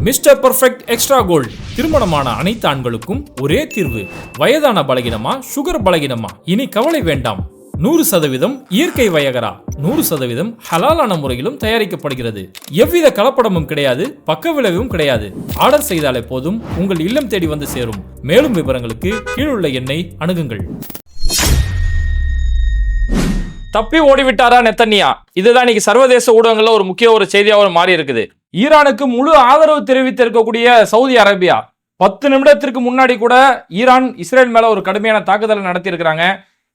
Mister perfect extra gold திருமணமான அனைத்து ஆண்களுக்கும் ஒரே தீர்வு. வயதான பலகினமா, சுகர் பலகினமா, இனி கவலை வேண்டாம். 100% இயற்கை வயகரா, 100% ஹலாலான முறையிலும் தயாரிக்கப்படுகிறது. எவ்வித கலப்படமும் கிடையாது, பக்க விளைவும் கிடையாது. ஆர்டர் செய்தாலே போதும், உங்கள் இல்லம் தேடி வந்து சேரும். மேலும் விவரங்களுக்கு கீழுள்ள எண்ணை அணுகுங்கள். தப்பி ஓடிவிட்டாரா நெத்தன்யா? இதுதான் இன்னைக்கு சர்வதேச ஊடகங்கள்ல ஒரு முக்கிய செய்தியாக மாறி இருக்குது. ஈரானுக்கு முழு ஆதரவு தெரிவித்திருக்கக்கூடிய சவுதி அரேபியா 10 நிமிடத்திற்கு முன்னாடி கூட ஈரான் இஸ்ரேல் மேல ஒரு கடுமையான தாக்குதலை நடத்தி இருக்கிறாங்க.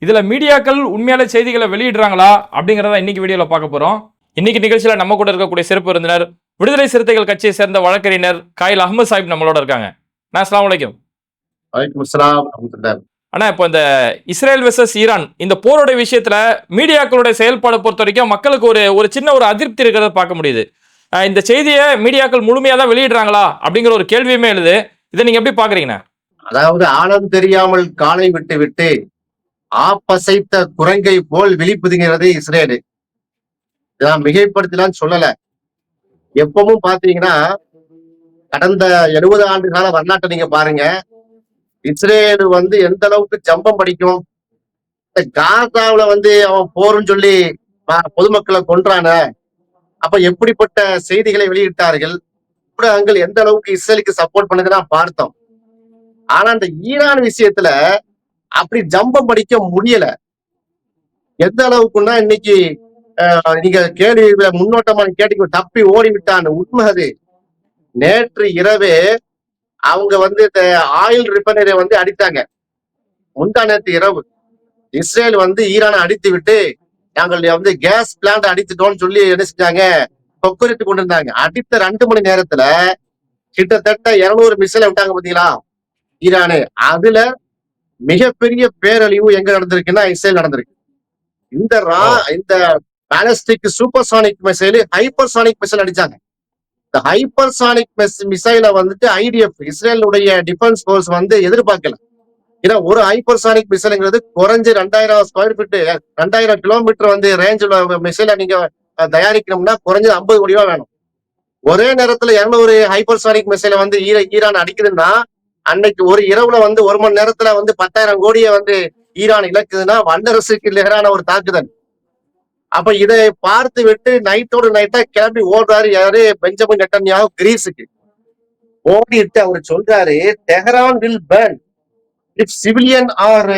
இதுல மீடியாக்கள் உண்மையான செய்திகளை வெளியிடுறாங்களா அப்படிங்கறத இன்னைக்கு வீடியோல பார்க்க போறோம். இன்னைக்கு நிகழ்ச்சியில நம்ம கூட இருக்கக்கூடிய சிறப்பு விருந்தினர் விடுதலை சிறுத்தைகள் கட்சியை சேர்ந்த வழக்கறிஞர் காயில் அஹ்மத் சாஹிப் நம்மளோட இருக்காங்க. அஸ்ஸலாமு அலைக்கும். ஆனா இப்போ இந்த இஸ்ரேல் வெர்சஸ் ஈரான் இந்த போரோட விஷயத்துல மீடியாக்களுடைய செயல்பாடு பொறுத்த வரைக்கும் மக்களுக்கு ஒரு சின்ன அதிருப்தி இருக்கிறத பார்க்க முடியுது. இந்த செய்தியை மீடியாக்கள் முழுமையா தான் வெளியிடுறாங்களா அப்படிங்கிற ஒரு கேள்வியுமே எழுது. இதை நீங்க எப்படி பாக்குறீங்க? அதாவது ஆழம் தெரியாமல் காலை விட்டு விட்டு ஆப்பசைத்த குரங்கை போல் விழிப்புதுங்கிறது இஸ்ரேலு. இதான் மிகைப்படுத்தலான்னு சொல்லல. எப்பவும் பாத்தீங்கன்னா கடந்த 70 ஆண்டு கால வரலாற்றை நீங்க பாருங்க. இஸ்ரேல் எந்த அளவுக்கு ஜம்பம் படிக்கும். காசாவுல அவன் போருன்னு சொல்லி பொதுமக்களை கொன்றான. அப்ப எப்படிப்பட்ட செய்திகளை வெளியிட்டார்கள். ஊடகங்கள் எந்த அளவுக்கு இஸ்ரேலுக்கு சப்போர்ட் பண்ணுதுன்னா பார்த்தோம். ஆனா அந்த ஈரான் விஷயத்துல அப்படி ஜம்பம் படிக்க முடியல. எந்த அளவுக்குன்னா இன்னைக்கு நீங்க கேள்வி முன்னோட்டமா கேட்டீங்க, தப்பி ஓடி விட்டான்னு. உண்மை அது. நேற்று இரவே அவங்க இந்த ஆயில் ரிஃபைனரி அடித்தாங்க. முந்தா நேற்று இரவு இஸ்ரேல் ஈரானை அடித்து விட்டு நாங்கள் கேஸ் பிளான்ட் அடித்துட்டோம்னு சொல்லி என்ன செஞ்சாங்க, கொக்கரித்து கொண்டிருந்தாங்க. அடித்த 2 மணி நேரத்துல கிட்டத்தட்ட 200 மிசைலை விட்டாங்க பாத்தீங்களா ஈரானு. அதுல மிகப்பெரிய பேரழிவு எங்க நடந்திருக்குன்னா இஸ்ரேல் நடந்திருக்கு. இந்த ballistic supersonic missile, hypersonic missile அடிச்சாங்க. இந்த ஹைப்பர்சானிக் மிசைலை ஐடிஎஃப் இஸ்ரேலுடைய டிஃபென்ஸ் போர்ஸ் எதிர்பார்க்கல. ஏன்னா ஒரு ஹைப்பர்சானிக் மிசைலுங்கிறது குறைஞ்சு 2000 ஸ்கொயர் ஃபீட் 2000 கிலோமீட்டர் ரேஞ்ச் மிசைலை நீங்க தயாரிக்கணும்னா குறைஞ்சது 50 கோடி ரூபாய் வேணும். ஒரே நேரத்துல 200 ஹைப்பர்சானிக் மிசைலை ஈரான் அடிக்குதுன்னா அன்னைக்கு ஒரு இரவுல 1 மணி நேரத்துல 10,000 கோடியை ஈரான் இழக்குதுன்னா வல்லரசுக்கு எதிரான ஒரு தாக்குதல். அப்ப இதை பார்த்து விட்டு நைட்டோடு நைட்டா கிளம்பி ஓடுறாரு யாரு, பெஞ்சமின் நெட்டன்யாஹூ கிரீஸுக்கு ஓடிட்டு அவர் சொல்றாரு, Tehran will burn if civilian are.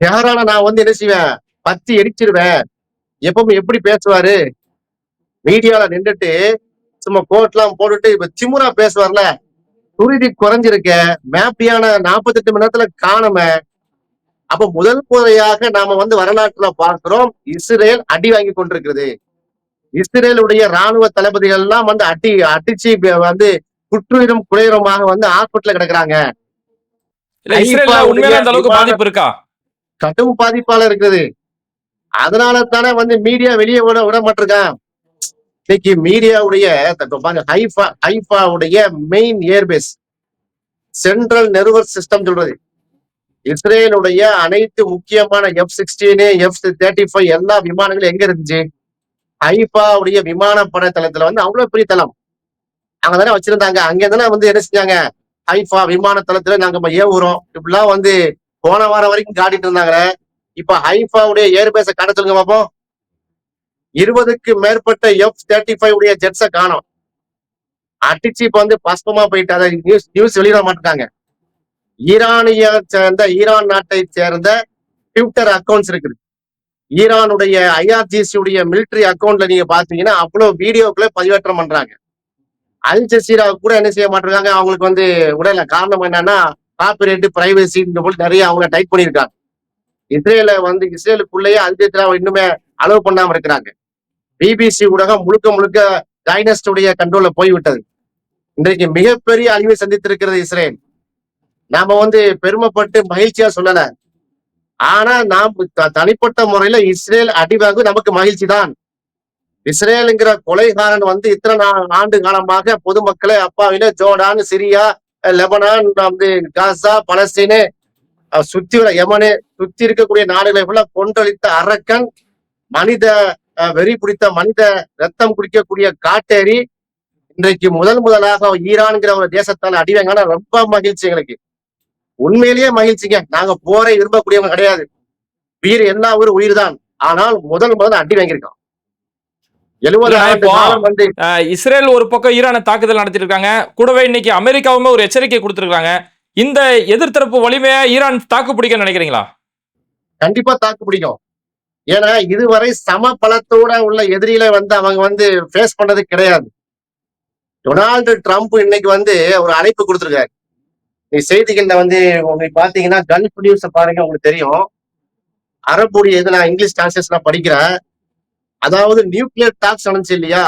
தெஹரான நான் என்ன செய்வேன், பத்தி எரிச்சிருவேன். எப்பவும் எப்படி பேசுவாரு, மீடியால நின்றுட்டு சும்மா கோட்லாம் போட்டுட்டு இப்ப திமுறா பேசுவார்ல. துரிதி குறைஞ்சிருக்க, மேப்பியான 48 மணி நேரத்துல காணும. அப்ப முதல் முறையாக நாம வரலாற்றுல பார்க்கிறோம் இஸ்ரேல் அடி வாங்கி கொண்டிருக்கிறது. இஸ்ரேலுடைய ராணுவ தளபதிகள் எல்லாம் அடிச்சு குற்றுயிரும் குறையுறமாக ஹாஸ்பிட்டல்ல கிடக்குறாங்க. பாதிப்பு இருக்கா? கடும் பாதிப்பால இருக்குது. அதனால தானே மீடியா வெளியே விட மாட்டிருக்கான். இன்னைக்கு மீடியாவுடைய ஹைஃபாவுடைய main airbase central nervous system சொல்றது, இஸ்ரேலுடைய அனைத்து முக்கியமான F-16 F-35 எல்லா விமானங்களும் எங்க இருந்துச்சு? ஹைஃபாவுடைய விமானப்பட தளத்துல அவ்வளவு பெரிய தளம் அங்கதானே வச்சிருந்தாங்க. அங்க தானே என்ன செஞ்சாங்க, ஹைஃபா விமான தளத்துல நாங்க ஏவுறோம் இப்படிலாம் போன வாரம் வரைக்கும் காட்டிட்டு இருந்தாங்க. இப்ப ஹைஃபாவுடைய ஏர்பேஸை காட்ட சொல்லுங்க பாப்போம். 20க்கு மேற்பட்ட F-35 உடைய ஜெட்ஸை காணோம். அடிச்சு இப்ப பஸ்பமா போயிட்டு அதை நியூஸ் வெளியிட மாட்டாங்க. ஈரான் நாட்டை சேர்ந்த ட்விட்டர் அக்கௌண்ட்ஸ் இருக்குது. ஈரானுடைய IRGC உடைய மிலிட்டரி அக்கௌண்ட்ல நீங்க பாத்தீங்கன்னா அவ்வளவு வீடியோக்களை பதிவேற்றம் பண்றாங்க. அல் ஜசீரா கூட என்ன செய்ய மாட்டாங்க, அவங்களுக்கு உடல காரணம் என்னன்னா காப்பிரைட் பிரைவசி நிறைய அவங்க டைப் பண்ணியிருக்காங்க. இஸ்ரேலுக்குள்ளேயே அல் ஜசீரா இன்னுமே அலோவ் பண்ணாம இருக்கிறாங்க. BBC ஊடகம் முழுக்க முழுக்க டைனஸ்டுடைய கண்ட்ரோல்ல போய்விட்டது. இன்றைக்கு மிகப்பெரிய அழிவை சந்தித்திருக்கிறது இஸ்ரேல். நாம பெருமைப்பட்டு மகிழ்ச்சியா சொல்லல. ஆனா நாம் தனிப்பட்ட முறையில இஸ்ரேல் அடிவாங்க நமக்கு மகிழ்ச்சி தான். இஸ்ரேலுங்கிற கொலைகாரன் இத்தனை ஆண்டு காலமாக பொதுமக்களை அப்பாவில ஜோர்டான், சிரியா, லெபனான், காசா, பலஸ்தீனு சுத்தி யமனு சுத்தி இருக்கக்கூடிய நாடுகளை கொன்றளித்த அரக்கன், மனித வெறி பிடித்த மனித ரத்தம் குடிக்கக்கூடிய காட்டேரி, இன்றைக்கு முதலாக ஈரான்ங்கிற ஒரு தேசத்தால் அடி வாங்கினா ரொம்ப மகிழ்ச்சி எங்களுக்கு. உண்மையிலேயே மகிழ்ச்சிங்க. நாங்க போரை விரும்பக்கூடியவங்க கிடையாது. உயிர் எல்லா உயிர் தான். ஆனால் முதல்ல அடி வாங்கியிருக்கோம். 70 இல்லண்ணா, ஆண்டு இப்போ காலம் வந்து இஸ்ரேல் ஒரு பக்கம் ஈரானை தாக்குதல் நடத்திட்டு இருக்காங்க. கூடவே இன்னைக்கு அமெரிக்காவுமே ஒரு எச்சரிக்கை கொடுத்திருக்காங்க. இந்த எதிர்த்தரப்பு வலிமையா ஈரான் தாக்கு பிடிக்க நினைக்கிறீங்களா? கண்டிப்பா தாக்கு பிடிக்கும். ஏன்னா இதுவரை சம பலத்தோட உள்ள எதிரியில வந்து அவங்க வந்து ஃபேஸ் பண்ணது கிடையாது. டொனால்டு ட்ரம்ப் இன்னைக்கு வந்து ஒரு அழைப்பு கொடுத்திருக்காரு. நீ செய்திகள்ல வந்து உங்களுக்கு பாத்தீங்கன்னா கல்ஃப் நியூஸ பாருங்க, உங்களுக்கு தெரியும். அரபுடைய இது நான் இங்கிலீஷ் டிரான்ஸ்லேஷன் படிக்கிறேன். அதாவது நியூக்ளியர் டாக்ஸ் நடந்துச்சு இல்லையா,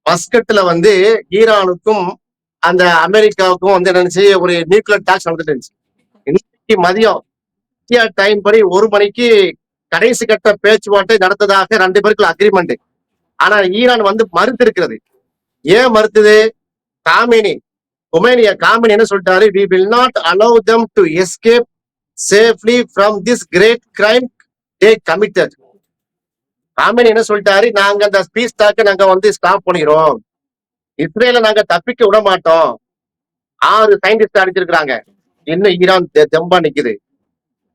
மஸ்கட்ல வந்து ஈரானுக்கும் அந்த அமெரிக்காவுக்கும் வந்து நினைச்சு ஒரு நியூக்ளியர் டாக்ஸ் நடந்துட்டு இருந்துச்சு. இன்னைக்கு மதியம் இந்தியா டைம் படி 1 மணிக்கு கடைசி கட்ட பேச்சுவார்த்தை நடத்ததாக 2 பேருக்குள்ள அக்ரிமெண்ட். ஆனா ஈரான் வந்து மறுத்து இருக்கிறது. ஏன் மறுத்தது? காமினி காமினி என்ன சொல்லிட்டாரு? we will not allow them to escape safely from this great crime they committed. Gamini என்ன சொல்லிட்டாரு? நாங்க அந்த பீஸ் டாக்க நாங்க வந்து ஸ்டாப் பண்ணிக்கிறோம். இஸ்ரேல நாங்க தப்பிக்க விட மாட்டோம். 6 சயின்டிஸ்ட் அடிச்சிருக்காங்க. இன்னும் ஈரான் தெம்பா நிக்குது.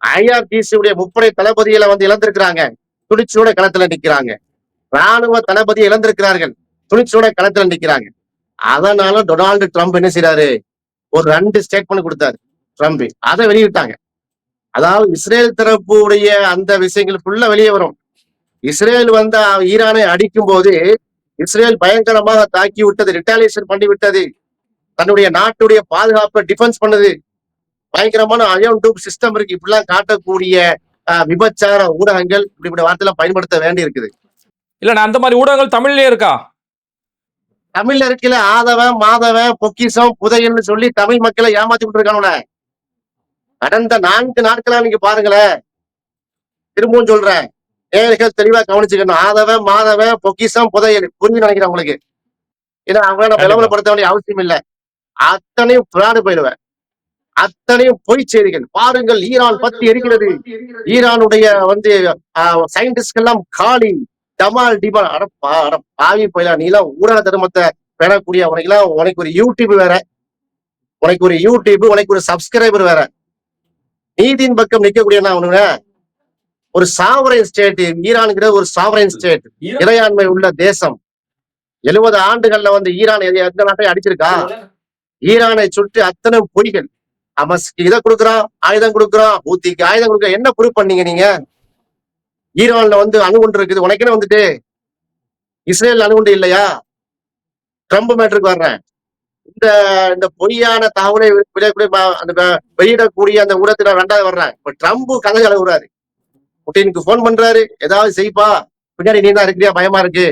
IRGC உடைய முப்படை தளபதிகளை வந்து இழந்திருக்கிறாங்க. துணிச்சோட களத்துல நிக்கிறாங்க. ராணுவ தளபதி இழந்திருக்கிறார்கள். துணிச்சோட களத்துல நிக்கிறாங்க. அதனால டொனால்டு ட்ரம்ப் என்ன செய்யறாரு? ஒரு 2 ஸ்டேட்மெண்ட் கொடுத்தாரு ட்ரம்ப். அதை வெளியிட்டாங்க. அதாவது இஸ்ரேல் தரப்புடைய அந்த விஷயங்கள் ஃபுல்லா வெளியே வரும். இஸ்ரேல் வந்து ஈரானை அடிக்கும் போது இஸ்ரேல் பயங்கரமாக தாக்கி விட்டது, ரிட்டாலியேஷன் பண்ணி விட்டது, தன்னுடைய நாட்டுடைய பாதுகாப்பை டிஃபென்ஸ் பண்ணுது, பயங்கரமான அயன் டூப் சிஸ்டம் இருக்கு. இப்படிலாம் காட்டக்கூடிய விபச்சார ஊடகங்கள் இப்படி வார்த்தையில பயன்படுத்த வேண்டி இருக்குது. இல்ல, அந்த மாதிரி ஊடகங்கள் தமிழ்லயே இருக்கா? தமிழ்ல இருக்குல்ல, ஆதவன் மாதவன் பொக்கிஷம் புதையல்னு சொல்லி தமிழ் மக்களை ஏமாத்தி விட்டு இருக்கானுல. கடந்த 4 நாட்களா நீங்க பாருங்களேன். திரும்பவும் சொல்றேன், நேயர்கள் தெளிவா கவனிச்சுக்கணும். ஆதவன் மாதவன் பொக்கிஷம் புதையல் புரிஞ்சு நினைக்கிறேன் உங்களுக்கு. ஏன்னா அவங்க நம்ம விளம்பரப்படுத்த வேண்டிய அவசியம் இல்லை. அத்தனையும் பிராடு போயிடுவேன். அத்தனையும் பொய் செய்திகள். பாருங்கள், ஈரான் பத்தி எரிக்கிறது, ஈரானுடைய வந்து சயின்டிஸ்ட் எல்லாம் காலி டமால் டிமால். பாவி போயிடலாம். நீ எல்லாம் ஊடக தர்மத்தை பெறக்கூடிய உனக்கு ஒரு யூடியூப் வேற, உனக்கு ஒரு யூடியூப், உனக்கு ஒரு சப்ஸ்கிரைபர் வேற. நீதியின் பக்கம் நிக்கக்கூடிய ஒரு சாவரைன் ஸ்டேட் ஈரான்ங்கிற ஒரு சாவரைன் ஸ்டேட், இறையாண்மை உள்ள தேசம். 70 ஆண்டுகள்ல வந்து ஈரான் எந்த நாட்டையும் அடிச்சிருக்கா? ஈரானை சுற்றி அத்தனை பொய்கள். அமஸ்க்கு இதை கொடுக்குறான், ஆயுதம் கொடுக்குறான், ஊத்திக்கு ஆயுதம் கொடுக்குறான். என்ன ப்ரூவ் பண்ணீங்க நீங்க? ஈரான்ல வந்து அணுகுண்டு இருக்குது, உனக்கு என்ன வந்துட்டு? இஸ்ரேல் அணுகுண்டு இல்லையா? ட்ரம்ப் மேட்டருக்கு வர்றேன். இந்த பொய்யான தகவலை வெளியிடக்கூடிய அந்த ஊடகத்துல 2வது வர்றேன். இப்ப ட்ரம்ப் கதை கலவுறாரு. புட்டினுக்கு போன் பண்றாரு, ஏதாவது செய்ப்பா, பின்னாடி நீ தான் இருக்கிறியா, பயமா இருக்கு,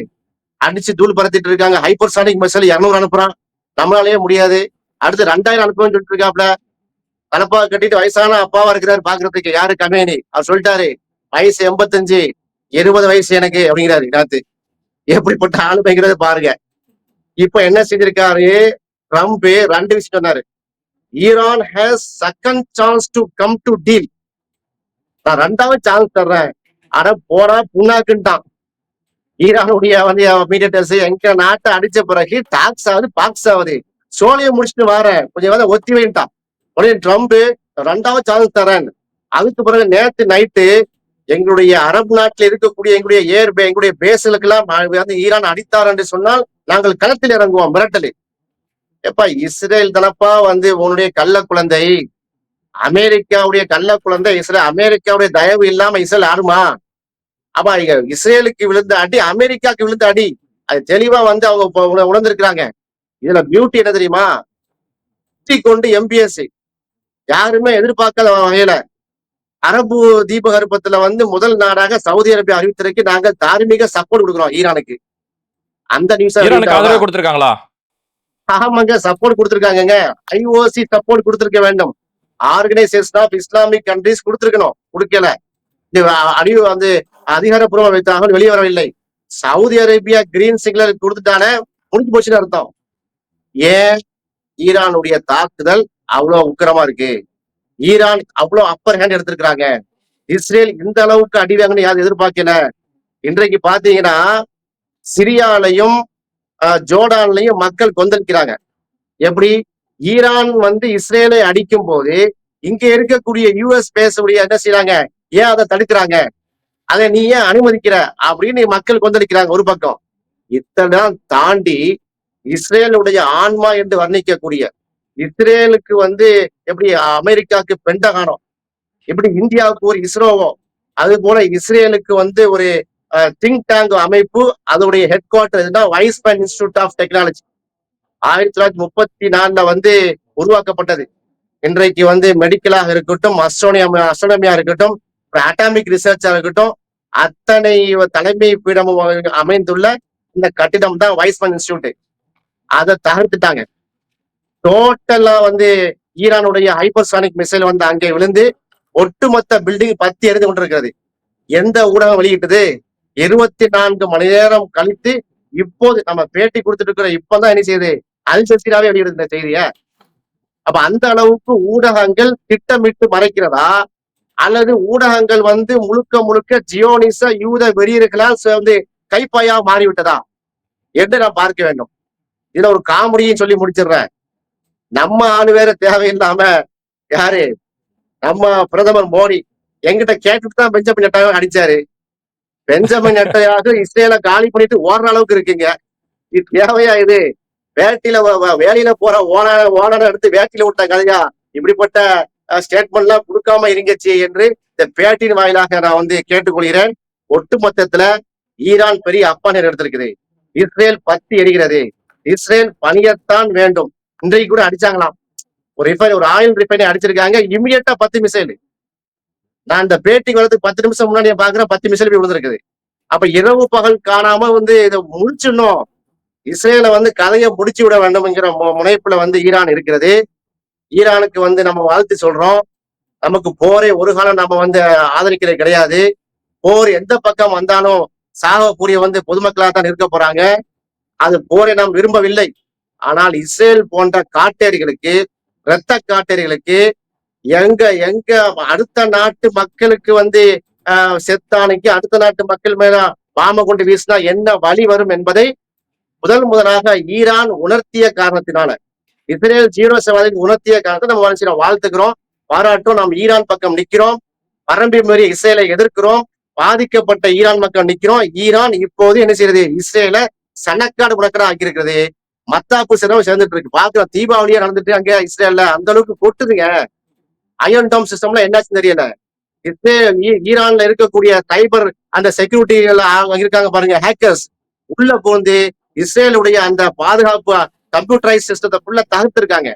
அடிச்சு தூள் பறத்திட்டு இருக்காங்க. ஹைப்பர்சானிக் மிசைல் 200 அனுப்புறான், நம்மளாலேயே முடியாது. அடுத்து 2000 அனுப்புவேன்னு சொல்லிட்டு இருக்காப்ல. தலப்பா கட்டிட்டு வயசான அப்பாவா இருக்கிறாரு பாக்குறதுக்கு. யாரு? கமேனி. அவர் சொல்லிட்டாரு, வயசு 85, 20 வயசு எனக்கு அப்படிங்கிறாரு. நாத்து எப்படிப்பட்ட ஆளுமைங்கிறத பாருங்க. இப்ப என்ன செஞ்சிருக்காரு ட்ரம்ப்? 2 விஷயம் சொன்னாரு. Iran has second chance to come to deal. நான் 2வது சான்ஸ் தர்றேன். ஆனா போடா புண்ணாக்குன்ட்டான். ஈரானுடைய வந்து மீடியேட்டர்ஸ் எங்க நாட்டை அடிச்ச பிறகு டாக்ஸ் ஆகுது, பாக்ஸ் ஆகுது, சோழிய முடிச்சுட்டு வரேன், கொஞ்சம் ஒத்தி வைட்டான். உடனே ட்ரம்ப் 2வது சான்ஸ் தரேன். அதுக்கு பிறகு நேற்று நைட்டு எங்களுடைய அரபு நாட்டில் இருக்கக்கூடிய எங்களுடைய பேஸ்களுக்கு எல்லாம் வந்து ஈரான் அடித்தார் என்று சொன்னால் நாங்கள் களத்தில் இறங்குவோம். மிரட்டல். எப்ப இஸ்ரேல் தனப்பா வந்து உன்னுடைய கள்ள குழந்தை, அமெரிக்காவுடைய கள்ள குழந்தை இஸ்ரேல். அமெரிக்காவுடைய தயவு இல்லாம இஸ்ரேல் ஆடுமா? அப்ப இஸ்ரேலுக்கு விழுந்த அடி அமெரிக்காவுக்கு விழுந்த அடி. அது தெளிவா வந்து அவங்க உணர்ந்திருக்கிறாங்க. இதுல பியூட்டி என்ன தெரியுமா? கொண்டு MBS யாருமே எதிர்பார்க்காத வகையில அரபு தீபகற்பத்துல வந்து முதல் நாடாக சவுதி அரேபியா அறிவித்திருக்கு, நாங்கள் தார்மீக சப்போர்ட் கொடுக்குறோம் ஈரானுக்கு. அந்த நியூஸ் கொடுத்திருக்காங்களா? ஆமாங்க, சப்போர்ட் கொடுத்திருக்காங்க. IOC சப்போர்ட் கொடுத்திருக்க வேண்டும். ஆர்கனைசேஷன் ஆஃப் இஸ்லாமிக் கண்ட்ரிஸ் கொடுத்திருக்கணும், கொடுக்கல. அறிவு வந்து அதிகாரப்பூர்வ தகவல் வெளியே வரவில்லை. சவுதி அரேபியா கிரீன் சிக்னல் கொடுத்துட்டானே, முடிஞ்சு போச்சுன்னு அர்த்தம். ஏன்? ஈரானுடைய தாக்குதல் அவ்வளவு உக்கிரமா இருக்கு. ஈரான் அவ்வளவு அப்பர் ஹேண்ட் எடுத்திருக்கிறாங்க. இஸ்ரேல் இந்த அளவுக்கு அடிவாங்கன்னு யாரும் எதிர்பார்க்கல. இன்றைக்கு பாத்தீங்கன்னா சிரியாலையும் ஜோர்டான்லயும் மக்கள் கொந்தளிக்கிறாங்க. எப்படி ஈரான் வந்து இஸ்ரேலை அடிக்கும் போது இங்க இருக்கக்கூடிய யுஎஸ் பேசக்கூடிய என்ன செய்யறாங்க, ஏன் அதை தடுக்கிறாங்க, அதை நீ ஏன் அனுமதிக்கிற அப்படின்னு மக்கள் கொந்தளிக்கிறாங்க ஒரு பக்கம். இத்தனை தாண்டி இஸ்ரேலுடைய ஆன்மா என்று வர்ணிக்கக்கூடிய இஸ்ரேலுக்கு வந்து எப்படி அமெரிக்காவுக்கு பெண்டகானோ, எப்படி இந்தியாவுக்கு ஒரு இஸ்ரோவோ, அது போல இஸ்ரேலுக்கு வந்து ஒரு திங்க் டேங்க் அமைப்பு, அதோடைய head quarter Weizmann institute of technology 1934 வந்து உருவாக்கப்பட்டது. இன்றைக்கு வந்து மெடிக்கலாக இருக்கட்டும், அஸ்ட்ரோனமியா இருக்கட்டும், அட்டாமிக் ரிசர்ச்சா இருக்கட்டும், அத்தனை தலைமை பீடமும் அமைந்துள்ள இந்த கட்டிடம் தான் வைஸ்மேன் இன்ஸ்டிடியூட். அதை தகர்த்துட்டாங்க. டோட்டலா வந்து ஈரானுடைய ஹைப்பர்சானிக் மிசைல் வந்து அங்கே விழுந்து ஒட்டுமொத்த பில்டிங் பத்தி எரிந்து கொண்டிருக்கிறது. எந்த ஊடகம் வெளியிட்டது? 24 மணி நேரம் கழித்து இப்போது நம்ம பேட்டி கொடுத்துட்டு இருக்கிற இப்பதான் என்ன செய்யுது, அல் ஜசீராவே வெளியிடுது இந்த செய்திய. அப்ப அந்த அளவுக்கு ஊடகங்கள் திட்டமிட்டு மறைக்கிறதா, அல்லது ஊடகங்கள் வந்து முழுக்க முழுக்க ஜியோனிச யூத வெறியர்களால் வந்து கைப்பாயா மாறிவிட்டதா என்று நான் பார்க்க வேண்டும். இதுல ஒரு காமெடியும் சொல்லி முடிச்சிடுறேன். நம்ம ஆளு வேற தேவையில்லாம யாரு, நம்ம பிரதமர் மோடி எங்கிட்ட கேட்டுட்டு தான் பெஞ்சமின் நெட்டாயாவை அடிச்சாரு. பெஞ்சமின் நெட்டாயாக இஸ்ரேலை காலி பண்ணிட்டு ஓடுற அளவுக்கு இருக்குங்க. இது தேவையா? இது வேலையில போற ஓனரை எடுத்து வேட்டியில விட்ட கதையா? இப்படிப்பட்ட ஸ்டேட்மெண்ட் எல்லாம் கொடுக்காம இருங்கச்சு என்று இந்த பேட்டின் வாயிலாக நான் வந்து கேட்டுக்கொள்கிறேன். ஒட்டுமொத்தத்துல ஈரான் பெரிய அப்பானர் எடுத்திருக்குது. இஸ்ரேல் பத்தி எரிகிறது. இஸ்ரேல் பணியத்தான் வேண்டும். இன்றைக்கு கூட அடிச்சாங்களாம், ஒரு ஆயில் ரிஃபைனரி அடிச்சிருக்காங்க. இமிடியட்டா 10 மிசைல். நான் இந்த பேட்டிக்கு வரதுக்கு 10 நிமிஷம் முன்னாடி பாக்குறேன், 10 மிசைல் விழுந்திருக்குது. அப்ப இரவு பகல் காணாம வந்து இதை முடிச்சிடணும், இஸ்ரேலை வந்து கதையை முடிச்சு விட வேண்டும்ங்கிற முனைப்புல வந்து ஈரான் இருக்கிறது. ஈரானுக்கு வந்து நம்ம வாழ்த்து சொல்றோம். நமக்கு போரை ஒரு காலம் நம்ம வந்து ஆதரிக்கிறது கிடையாது. போர் எந்த பக்கம் வந்தாலும் சாகக்கூடிய வந்து பொதுமக்களாக தான் இருக்க போறாங்க. அது போரை நாம் விரும்பவில்லை. ஆனால் இஸ்ரேல் போன்ற காட்டேரிகளுக்கு, இரத்த காட்டேரிகளுக்கு எங்க அடுத்த நாட்டு மக்களுக்கு வந்து செத்தானைக்கு அடுத்த நாட்டு மக்கள் மேல பாம கொண்டு வீசினா என்ன வழி வரும் என்பதை முதலாக ஈரான் உணர்த்திய காரணத்தினால, இஸ்ரேல் 0 உணர்த்திய காரணத்தை நம்ம மனுஷனை வாழ்த்துக்கிறோம், பாராட்டும். நாம் ஈரான் பக்கம் நிக்கிறோம். பரம்பி மீறி இஸ்ரேலை எதிர்க்கிறோம். பாதிக்கப்பட்ட ஈரான் மக்கள் நிக்கிறோம். ஈரான் இப்போது என்ன செய்யறது, இஸ்ரேல சனக்காடு முடக்கடா ஆக்கியிருக்கிறது. மத்தாப்பு சிரமம் சேர்ந்துட்டு இருக்கு. பாக்குறோம், தீபாவளியா நடந்துட்டு அங்க இஸ்ரேல்ல அந்த அளவுக்கு கொட்டுதுங்க. அயன் டோம் சிஸ்டம்ல என்னாச்சுன்னு தெரியல. ஈரான்ல இருக்கக்கூடிய சைபர் அந்த செக்யூரிட்டி இருக்காங்க பாருங்க, ஹேக்கர்ஸ் உள்ள போந்து இஸ்ரேலுடைய அந்த பாதுகாப்பு கம்ப்யூட்டரைஸ் சிஸ்டத்தை ஃபுல்லா தகர்த்திருக்காங்க.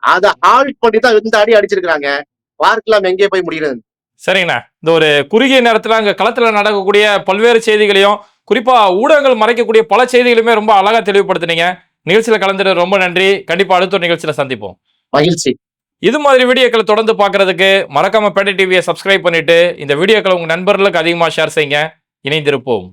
அதை ஆல்ட் பண்ணி தான் இந்த அடி அடிச்சிருக்காங்க. பார்க்கலாம் எங்கே போய் முடிகிறது. சரிங்கண்ணா, இந்த ஒரு குறுகிய நேரத்துல அங்க களத்துல நடக்கக்கூடிய பல்வேறு செய்திகளையும், குறிப்பா ஊடகங்கள் மறைக்கக்கூடிய பல செய்திகளுமே ரொம்ப அழகா தெளிவுபடுத்தினீங்க. நிகழ்ச்சியில கலந்துட்டு ரொம்ப நன்றி. கண்டிப்பா அடுத்த ஒரு நிகழ்ச்சியில சந்திப்போம். மகிழ்ச்சி. இது மாதிரி வீடியோக்களை தொடர்ந்து பார்க்கறதுக்கு மறக்காம பேட்டை டிவியை சப்ஸ்கிரைப் பண்ணிட்டு இந்த வீடியோக்களை உங்க நண்பர்களுக்கு அதிகமா ஷேர் செய்யுங்க. இணைந்திருப்போம்.